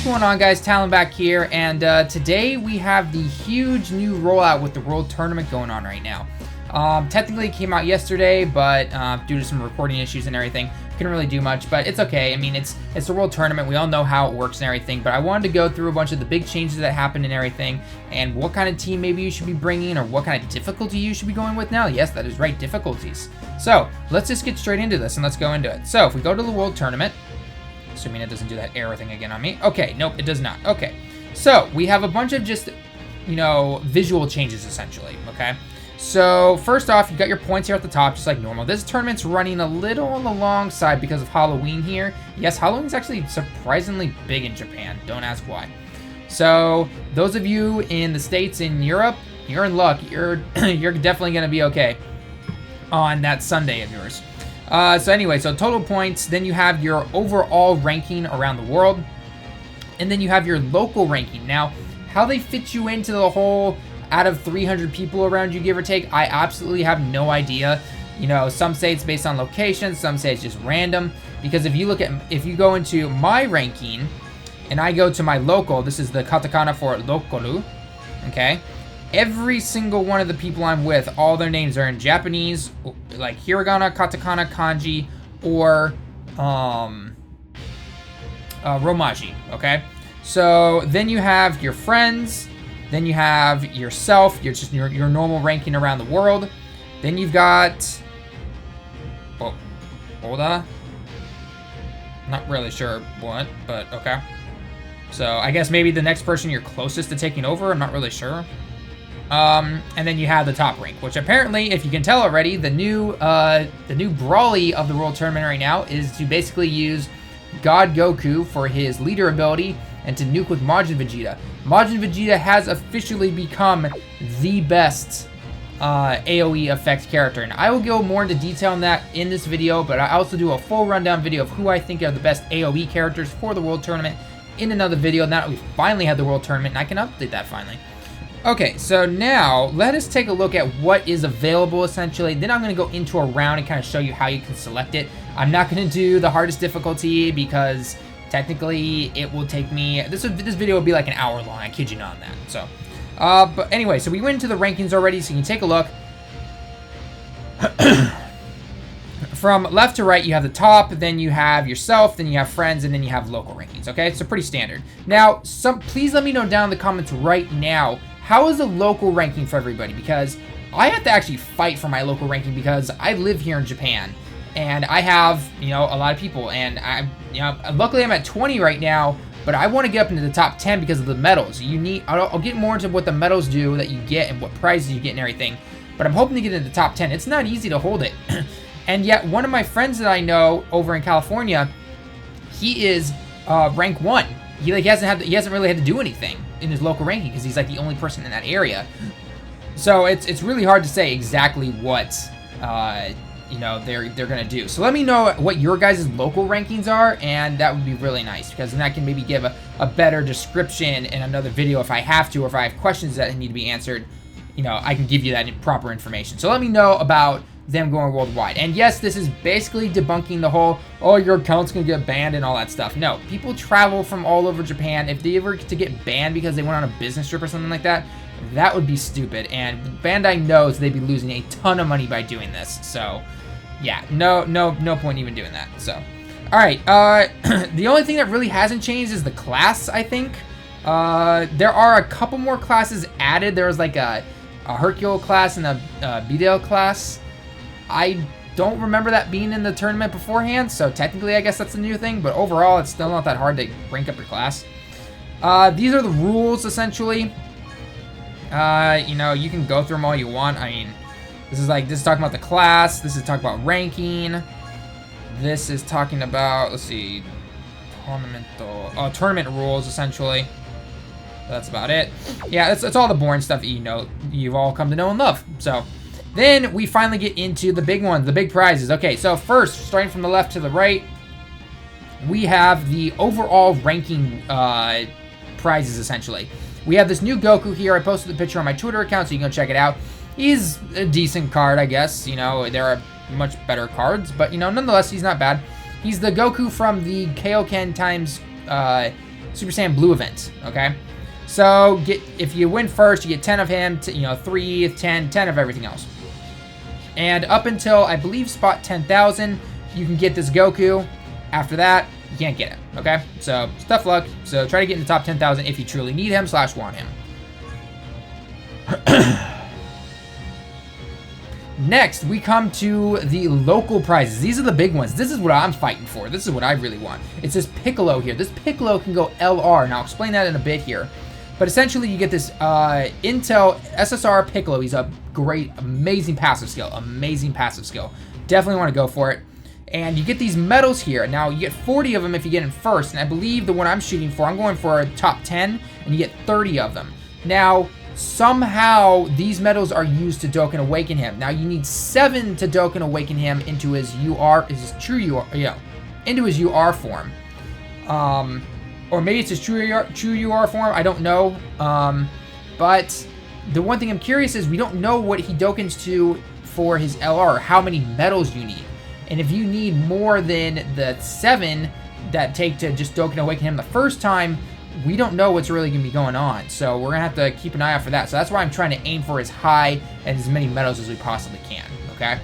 going on, guys? Talon back here, and today we have the huge new rollout with the World Tournament going on right now. Technically it came out yesterday, but due to some recording issues and everything, couldn't really do much, but it's okay. I mean, it's the World Tournament. We all know how it works and everything, but I wanted to go through a bunch of the big changes that happened and everything, and what kind of team maybe you should be bringing, or what kind of difficulty you should be going with now. Yes, that is right, difficulties. So, let's just get straight into this, and let's go into it. So, if we go to the World Tournament, assuming it doesn't do that error thing again on me. Okay, nope, it does not. Okay, so we have a bunch of just, you know, visual changes essentially, okay? So first off, you got your points here at the top, just like normal. This tournament's running a little on the long side because of Halloween here. Yes, Halloween's actually surprisingly big in Japan. Don't ask why. So those of you in the States, in Europe, you're in luck. You're definitely gonna be okay on that Sunday of yours. So anyway, so total points, then you have your overall ranking around the world, and then you have your local ranking. Now, how they fit you into the whole out of 300 people around you, give or take, I absolutely have no idea. You know, some say it's based on location, some say it's just random, because if you go into my ranking, and I go to my local, this is the katakana for lokoru, okay? Every single one of the people I'm with, all their names are in Japanese, like hiragana, katakana, kanji, or romaji, okay? So then you have your friends, then you have yourself, your normal ranking around the world. Then you've got, oh, Oda. Not really sure what, but okay. So I guess maybe the next person you're closest to taking over, I'm not really sure. And then you have the top rank, which apparently, if you can tell already, the new brawly of the World Tournament right now is to basically use God Goku for his leader ability and to nuke with Majin Vegeta. Majin Vegeta has officially become the best AoE effect character, and I will go more into detail on that in this video, but I also do a full rundown video of who I think are the best AoE characters for the World Tournament in another video, now that we finally had the World Tournament, and I can update that finally. Okay, so now let us take a look at what is available essentially. Then I'm going to go into a round and kind of show you how you can select it. I'm not going to do the hardest difficulty because technically it will take me, this video will be like an hour long, I kid you not on that. So, but anyway, so we went into the rankings already, so you can take a look. From left to right, you have the top, then you have yourself, then you have friends, and then you have local rankings, okay? So pretty standard. Now, please let me know down in the comments right now, how is the local ranking for everybody? Because I have to actually fight for my local ranking because I live here in Japan, and I have, you know, a lot of people, and luckily I'm at 20 right now, but I want to get up into the top 10 because of the medals. I'll get more into what the medals do that you get and what prizes you get and everything, but I'm hoping to get into the top 10. It's not easy to hold it. And yet, one of my friends that I know over in California, he is rank 1. He hasn't really had to do anything in his local ranking because he's like the only person in that area. So it's really hard to say exactly what you know they're gonna do. So let me know what your guys' local rankings are, and that would be really nice because then I can maybe give a better description in another video if I have to, or if I have questions that need to be answered. You know, I can give you that proper information. So let me know about them going worldwide. And yes, this is basically debunking the whole, oh, your account's gonna get banned and all that stuff. No, people travel from all over Japan. If they ever to get banned because they went on a business trip or something like that, that would be stupid. And Bandai knows they'd be losing a ton of money by doing this. So yeah, no point even doing that. So, all right, the only thing that really hasn't changed is the class, I think. There are a couple more classes added. There was like a Hercule class and a Bidel class. I don't remember that being in the tournament beforehand, so technically I guess that's a new thing, but overall it's still not that hard to rank up your class. These are the rules, essentially. You know, you can go through them all you want. I mean, this is talking about the class, this is talking about ranking, this is talking about, let's see, tournament rules, essentially. That's about it. Yeah, it's all the boring stuff that you've all come to know and love, so. Then we finally get into the big ones, the big prizes. Okay, so first, starting from the left to the right, we have the overall ranking prizes, essentially. We have this new Goku here. I posted the picture on my Twitter account, so you can go check it out. He's a decent card, I guess. You know, there are much better cards, but, you know, nonetheless, he's not bad. He's the Goku from the Kaioken times Super Saiyan Blue event, okay? So if you win first, you get 10 of him, 3, 10 of everything else. And up until, I believe, spot 10,000, you can get this Goku. After that, you can't get it, okay? So, it's tough luck. So, try to get in the top 10,000 if you truly need him / want him. Next, we come to the local prizes. These are the big ones. This is what I'm fighting for. This is what I really want. It's this Piccolo here. This Piccolo can go LR, and I'll explain that in a bit here. But essentially, you get this Intel SSR Piccolo. He's a great, amazing passive skill. Amazing passive skill. Definitely want to go for it. And you get these medals here. Now, you get 40 of them if you get in first. And I believe the one I'm shooting for, I'm going for a top 10. And you get 30 of them. Now, somehow, these medals are used to Dokkan Awaken him. Now, you need 7 to Dokkan Awaken him into his into his UR form. Or maybe it's his true UR form. I don't know. But the one thing I'm curious is we don't know what he Dokkans to for his LR. How many medals you need. And if you need more than the 7 that take to just Dokkan Awaken him the first time, we don't know what's really going to be going on. So we're going to have to keep an eye out for that. So that's why I'm trying to aim for as high and as many medals as we possibly can, okay?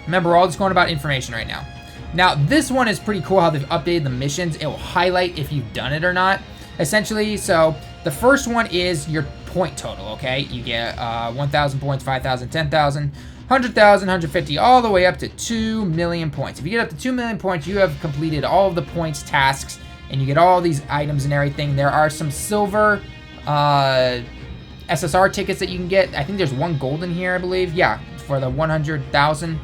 Remember, we're all just going about information right now. Now, this one is pretty cool how they've updated the missions. It will highlight if you've done it or not, essentially. So the first one is your point total, okay? You get 1,000 points, 5,000, 10,000. 100,000, 150, all the way up to 2 million points. If you get up to 2 million points, you have completed all of the points tasks, and you get all these items and everything. There are some silver SSR tickets that you can get. I think there's one golden here, I believe. Yeah, for the 100,000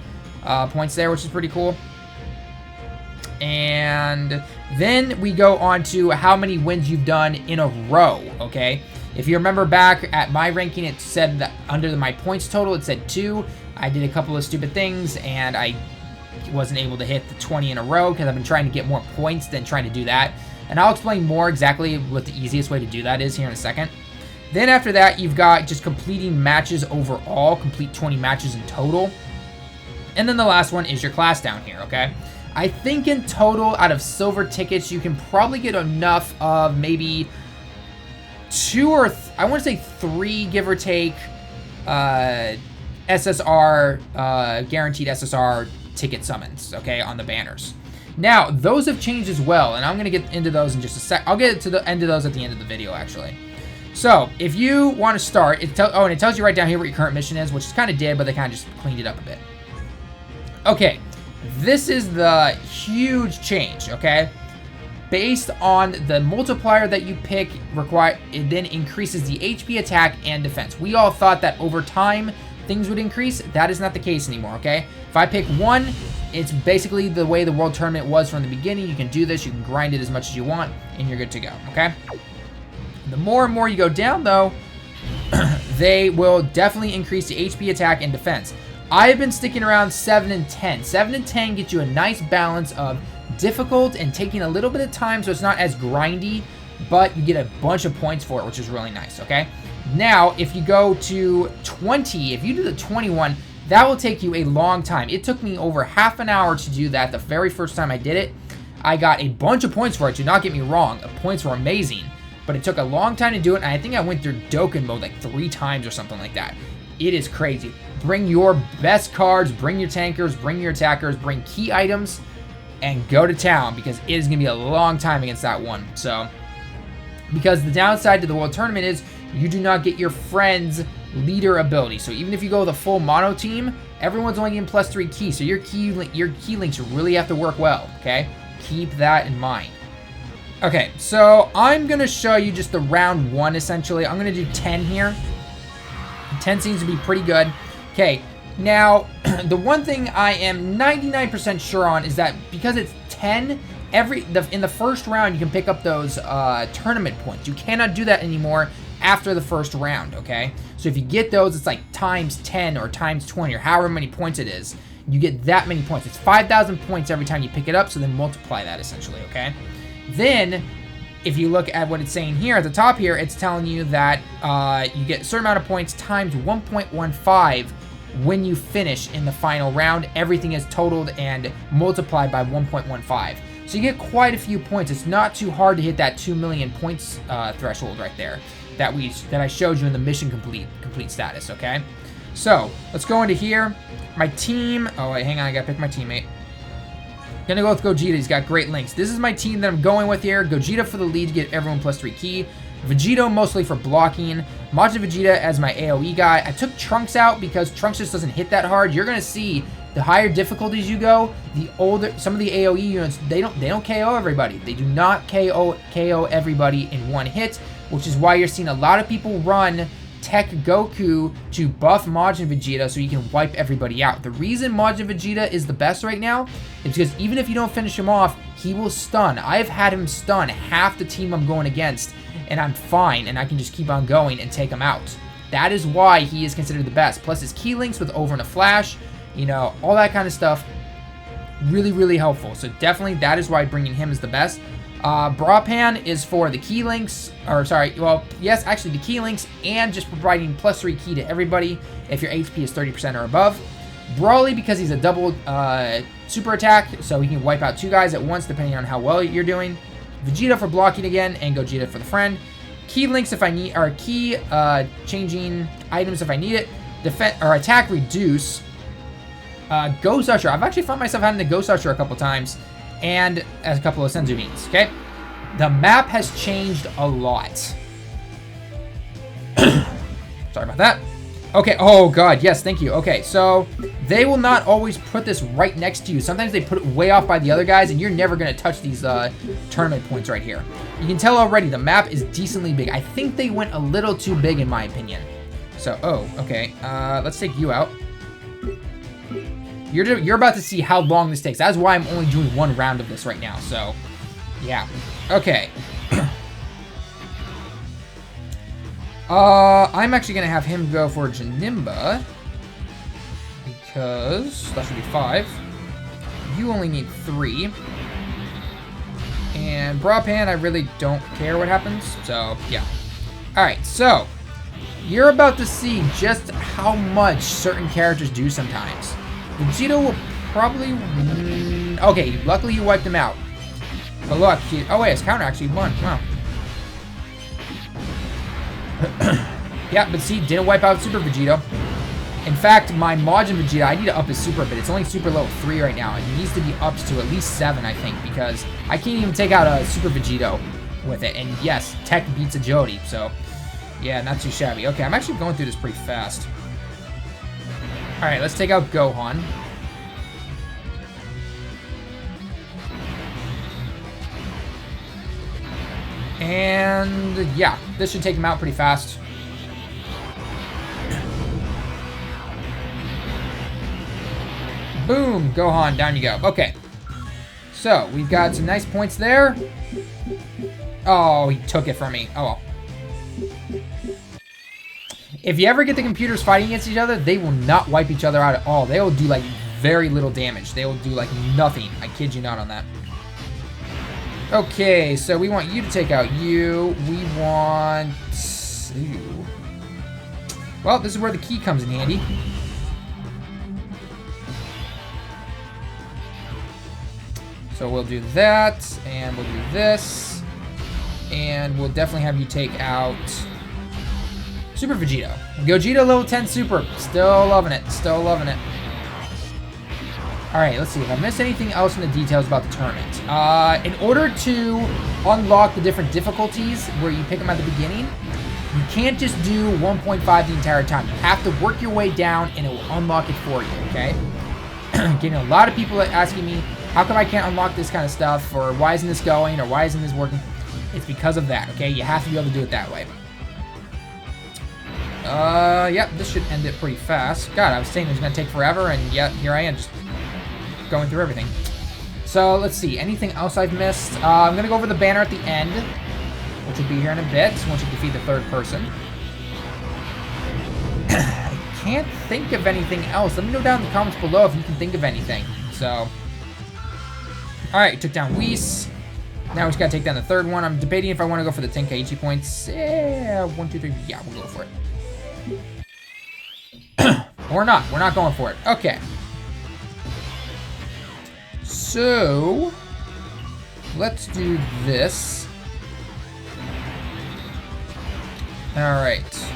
points there, which is pretty cool. And then we go on to how many wins you've done in a row, okay? If you remember back at my ranking, it said that under my points total, it said 2. I did a couple of stupid things, and I wasn't able to hit the 20 in a row because I've been trying to get more points than trying to do that. And I'll explain more exactly what the easiest way to do that is here in a second. Then after that, you've got just completing matches overall, complete 20 matches in total. And then the last one is your class down here, okay? I think in total, out of silver tickets, you can probably get enough of maybe 2 or I want to say 3, give or take, SSR, guaranteed SSR ticket summons, okay, on the banners. Now, those have changed as well, and I'm going to get into those in just a sec. I'll get to the end of those at the end of the video, actually. So, if you want to start, and it tells you right down here what your current mission is, which is kind of did, but they kind of just cleaned it up a bit. Okay, this is the huge change, okay? Based on the multiplier that you pick, it then increases the HP, attack, and defense. We all thought that over time, things would increase. That is not the case anymore, okay? If I pick 1, it's basically the way the World Tournament was from the beginning. You can do this, you can grind it as much as you want, and you're good to go, okay? The more and more you go down, though, they will definitely increase the HP, attack, and defense. I've been sticking around 7 and 10. 7 and 10 get you a nice balance of difficult and taking a little bit of time, so it's not as grindy, but you get a bunch of points for it, which is really nice, okay? Now, if you go to 20, if you do the 21, that will take you a long time. It took me over half an hour to do that the very first time I did it. I got a bunch of points for it, do not get me wrong. The points were amazing, but it took a long time to do it, and I think I went through Dokkan mode like 3 times or something like that. It is crazy. Bring your best cards, bring your tankers, bring your attackers, bring key items, and go to town, because it is going to be a long time against that one. So, because the downside to the World Tournament is you do not get your friend's leader ability. So even if you go the full mono team, everyone's only getting +3 key. So your key links really have to work well, okay? Keep that in mind. Okay, so I'm going to show you just the round 1, essentially. I'm going to do 10 here. 10 seems to be pretty good. Okay, now, the one thing I am 99% sure on is that because it's 10, in the first round, you can pick up those tournament points. You cannot do that anymore after the first round, okay? So if you get those, it's like times 10 or times 20 or however many points it is. You get that many points. It's 5,000 points every time you pick it up, so then multiply that, essentially, okay? Then, if you look at what it's saying here at the top here, it's telling you that you get a certain amount of points times 1.15 when you finish in the final round. Everything is totaled and multiplied by 1.15. So you get quite a few points. It's not too hard to hit that 2 million points threshold right there that I showed you in the mission complete status, okay? So let's go into here. My team. Oh, wait, hang on. I got to pick my teammate. Gonna go with Gogeta. He's got great links. This is my team that I'm going with here. Gogeta for the lead to get everyone +3 key. Vegito mostly for blocking. Majin Vegeta as my AoE guy. I took Trunks out because Trunks just doesn't hit that hard. You're gonna see the higher difficulties you go, the older some of the AoE units, they don't KO everybody. They do not KO everybody in one hit, which is why you're seeing a lot of people run Tech Goku to buff Majin Vegeta so you can wipe everybody out. The reason Majin Vegeta is the best right now is because even if you don't finish him off, he will stun. I've had him stun half the team I'm going against, and I'm fine, and I can just keep on going and take him out. That is why he is considered the best. Plus his key links with Over and a Flash, you know, all that kind of stuff, really, really helpful. So definitely that is why bringing him is the best. Brapan is for the key links, or sorry, well, yes, actually the key links, and just providing +3 key to everybody if your HP is 30% or above. Brawly because he's a double super attack, so he can wipe out 2 guys at once depending on how well you're doing. Vegeta for blocking again, and Gogeta for the friend. Key links if I need, or key changing items if I need it. Defense or attack reduce. Ghost Usher. I've actually found myself having the Ghost Usher a couple times, and as a couple of Senzu beans. Okay, the map has changed a lot. Sorry about that. Okay, oh god, yes, thank you. Okay, so they will not always put this right next to you. Sometimes they put it way off by the other guys, and you're never going to touch these tournament points right here. You can tell already the map is decently big. I think they went a little too big in my opinion. So, oh, okay, let's take you out. You're about to see how long this takes. That's why I'm only doing 1 round of this right now, so, yeah. Okay. I'm actually going to have him go for Janimba, because that should be 5. You only need 3. And Brapan, I really don't care what happens, so yeah. Alright, so, you're about to see just how much certain characters do sometimes. Vegito will probably... okay, luckily you wiped him out. But look, oh wait, his counter actually won, wow. Yeah, but see, didn't wipe out Super Vegito. In fact, my Majin Vegeta, I need to up his Super, but it's only Super level 3 right now. It needs to be upped to at least 7, I think, because I can't even take out a Super Vegito with it. And yes, Tech beats Agility, so yeah, not too shabby. Okay, I'm actually going through this pretty fast. Alright, let's take out Gohan. And yeah, this should take him out pretty fast. Boom, Gohan, down you go. Okay, so we've got some nice points there. Oh, he took it from me. Oh well. If you ever get the computers fighting against each other, they will not wipe each other out at all. They will do like very little damage. They will do like nothing. I kid you not on that. Okay, so we want you to take out you. We want you. Well, this is where the key comes in handy. So we'll do that, and we'll do this, and we'll definitely have you take out Super Vegito. Gogeta level 10 Super. Still loving it. Still loving it. Alright, let's see if I missed anything else in the details about the tournament. In order to unlock the different difficulties where you pick them at the beginning, you can't just do 1.5 the entire time. You have to work your way down and it will unlock it for you, okay? Getting a lot of people asking me, how come I can't unlock this kind of stuff? Or why isn't this going? Or why isn't this working? It's because of that, okay? You have to be able to do it that way. Yep, this should end it pretty fast. God, I was saying it was going to take forever, and yet here I am just going through everything. So, let's see. Anything else I've missed? I'm going to go over the banner at the end, which will be here in a bit, once you defeat the 3rd person. I can't think of anything else. Let me know down in the comments below if you can think of anything. So, alright, took down Whis. Now we just got to take down the 3rd one. I'm debating if I want to go for the Tenkaichi points. Yeah, 1, 2, 3. Yeah, we'll go for it. Or not. We're not going for it. Okay. So, let's do this. Alright.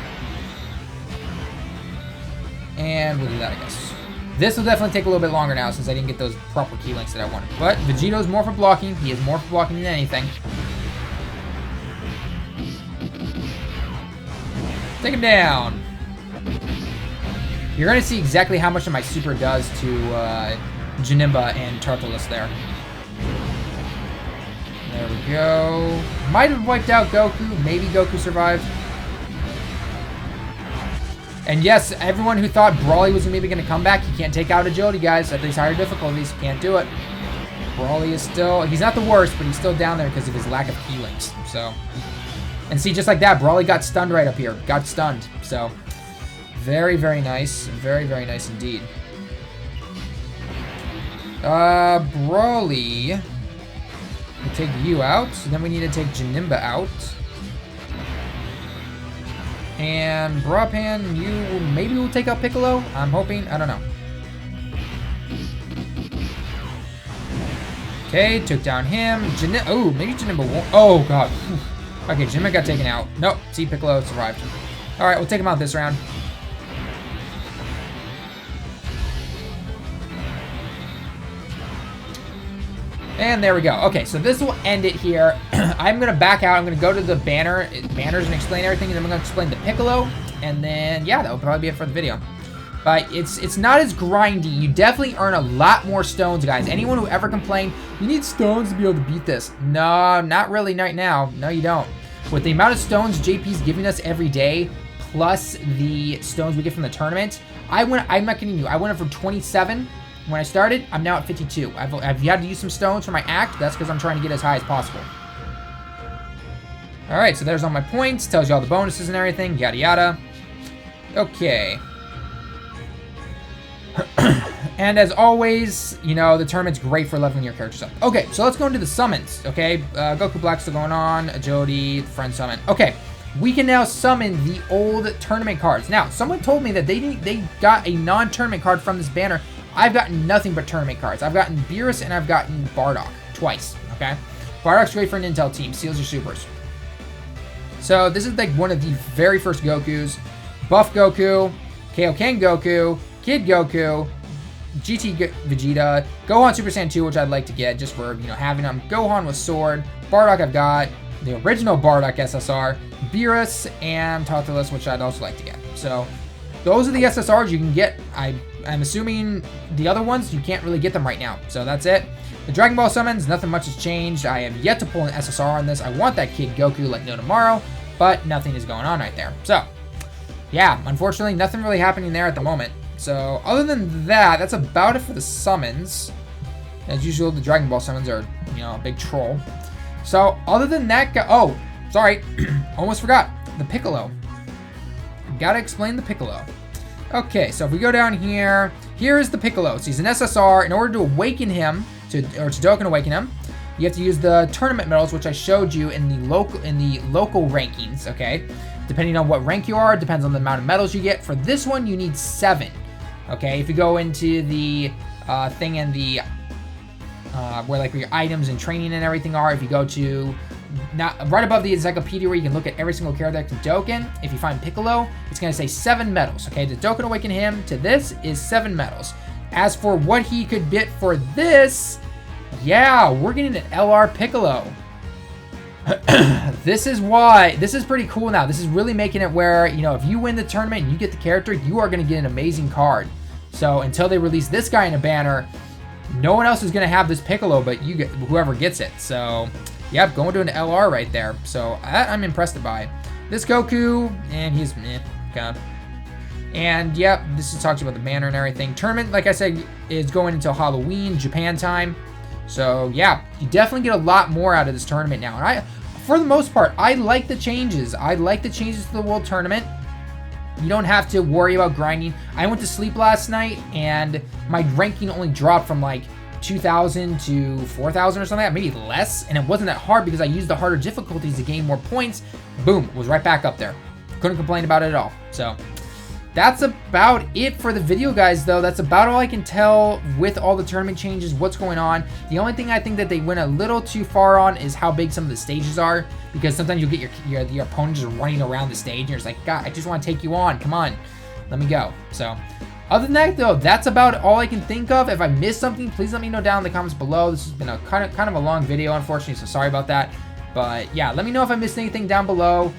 And we'll do that, I guess. This will definitely take a little bit longer now since I didn't get those proper key links that I wanted. But Vegito's more for blocking. He is more for blocking than anything. Take him down. You're going to see exactly how much of my super does to Janemba and Tartarus there. There we go. Might have wiped out Goku. Maybe Goku survived. And yes, everyone who thought Brawly was maybe going to come back, he can't take out Agility, guys. At these higher difficulties, he can't do it. Brawly is still... He's not the worst, but he's still down there because of his lack of key links. So... And see, just like that, Brawly got stunned right up here. Got stunned. So, very, very nice. Very, very nice indeed. Brawly... We'll take you out. So then we need to take Janemba out. And Brapan, you maybe will take out Piccolo. I'm hoping. I don't know. Okay, took down him. Oh, maybe Janemba won't. Oh, God. Okay, Janemba got taken out. Nope. See, Piccolo survived. All right, we'll take him out this round. And there we go. Okay, so this will end it here. I'm going to back out. I'm going to go to the banners and explain everything. And then I'm going to explain the Piccolo. And then, yeah, that will probably be it for the video. But it's not as grindy. You definitely earn a lot more stones, guys. Anyone who ever complained, you need stones to be able to beat this. No, not really right now. No, you don't. With the amount of stones JP's giving us every day, plus the stones we get from the tournament, I'm not kidding you. I went up from 27 when I started. I'm now at 52. I've had to use some stones for my act. That's because I'm trying to get as high as possible. All right, so there's all my points. Tells you all the bonuses and everything. Yada, yada. Okay. And as always, you know, the tournament's great for leveling your characters up. Okay, so let's go into the summons, okay? Goku Black's still going on. Agility, friend summon. Okay, we can now summon the old tournament cards. Now, someone told me that they got a non-tournament card from this banner. I've gotten nothing but tournament cards. I've gotten Beerus and I've gotten Bardock twice, okay? Bardock's great for an Intel team. Seals your supers. So this is like one of the very first Gokus. Buff Goku, Kaioken Goku, Kid Goku, GT Vegeta, Gohan Super Saiyan 2, which I'd like to get just for, you know, having them. Gohan with Sword, Bardock I've got, the original Bardock SSR, Beerus, and Tartarus, which I'd also like to get. So those are the SSRs you can get. I'm assuming the other ones, you can't really get them right now. So that's it. The Dragon Ball summons, nothing much has changed. I have yet to pull an SSR on this. I want that Kid Goku like no tomorrow, but nothing is going on right there. So, yeah, unfortunately, nothing really happening there at the moment. So, other than that, that's about it for the summons. As usual, the Dragon Ball summons are, you know, a big troll. So, other than that, oh, sorry, almost forgot. The Piccolo. Gotta explain the Piccolo. Okay, so if we go down here, here is the Piccolo. So he's an SSR. In order to awaken him, to Dokkan awaken him, you have to use the tournament medals, which I showed you in the local rankings, okay? Depending on what rank you are, it depends on the amount of medals you get. For this one, you need 7, okay? If you go into the thing in the, where like your items and training and everything are, if you go to, right above the encyclopedia where you can look at every single character to Dokkan, if you find Piccolo, it's going to say 7 medals, okay? To Dokkan awaken him to this is 7 medals. As for what he could get for this, yeah, we're getting an LR Piccolo. This is pretty cool now. This is really making it where, you know, if you win the tournament and you get the character, you are going to get an amazing card. So until they release this guy in a banner, no one else is going to have this Piccolo, but you get whoever gets it. So, yep, going to an LR right there. So I'm impressed by this Goku, and he's kind of. And yep, this is talks about the banner and everything. Tournament, like I said, is going until Halloween, Japan time. So yeah, you definitely get a lot more out of this tournament now. And for the most part, I like the changes. I like the changes to the World Tournament. You don't have to worry about grinding. I went to sleep last night and my ranking only dropped from like 2,000 to 4,000 or something like that, maybe less. And it wasn't that hard because I used the harder difficulties to gain more points. Boom, was right back up there. Couldn't complain about it at all. So that's about it for the video, guys, though. That's about all I can tell with all the tournament changes, what's going on. The only thing I think that they went a little too far on is how big some of the stages are, because sometimes you'll get your opponent just running around the stage, and you're just like, God, I just want to take you on. Come on, let me go. So other than that, though, that's about all I can think of. If I missed something, please let me know down in the comments below. This has been a kind of a long video, unfortunately, so sorry about that. But yeah, let me know if I missed anything down below.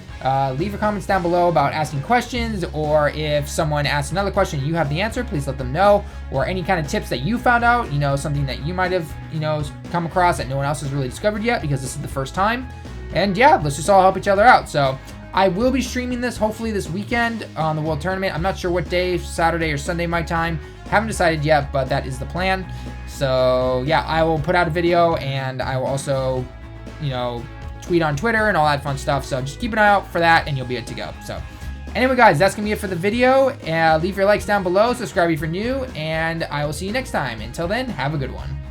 Leave your comments down below about asking questions, or if someone asks another question and you have the answer, please let them know. Or any kind of tips that you found out, you know, something that you might have, you know, come across that no one else has really discovered yet, because this is the first time. And yeah, let's just all help each other out. So I will be streaming this hopefully this weekend on the World Tournament. I'm not sure what day, Saturday or Sunday my time. Haven't decided yet, but that is the plan. So yeah, I will put out a video, and I will also, you know, tweet on Twitter and all that fun stuff. So just keep an eye out for that, and you'll be good to go. So anyway, guys, that's gonna be it for the video. Leave your likes down below, subscribe if you're new, and I will see you next time. Until then, have a good one.